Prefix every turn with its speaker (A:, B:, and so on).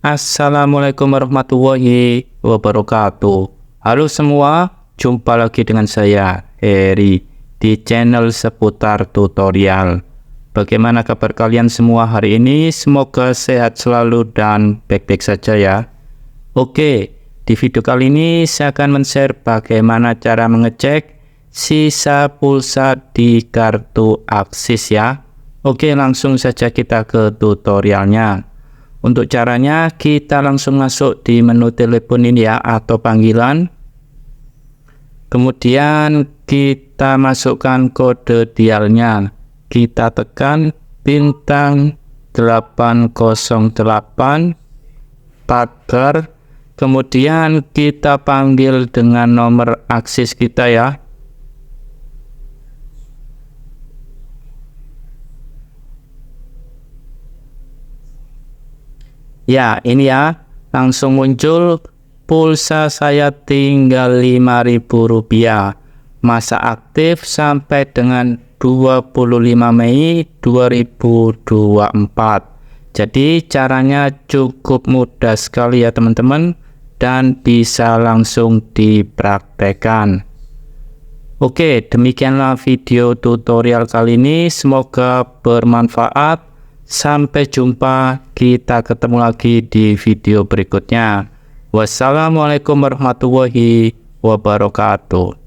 A: Assalamualaikum warahmatullahi wabarakatuh. Halo semua, jumpa lagi dengan saya Heri di channel seputar tutorial. Bagaimana kabar kalian semua hari ini? Semoga sehat selalu dan baik-baik saja ya. Oke, di video kali ini saya akan men-share bagaimana cara mengecek sisa pulsa di kartu Axis ya. Oke, langsung saja kita ke tutorialnya. Untuk caranya kita langsung masuk di menu telepon ini ya, atau panggilan. Kemudian kita masukkan kode dialnya. Kita tekan bintang 808 pagar. Kemudian kita panggil dengan nomor Axis kita ya. Ya, ini ya, langsung muncul pulsa saya tinggal Rp5.000. Masa aktif sampai dengan 25 Mei 2024. Jadi caranya cukup mudah sekali ya teman-teman, dan bisa langsung dipraktekkan. Oke, demikianlah video tutorial kali ini, semoga bermanfaat. Sampai jumpa, kita ketemu lagi di video berikutnya. Wassalamualaikum warahmatullahi wabarakatuh.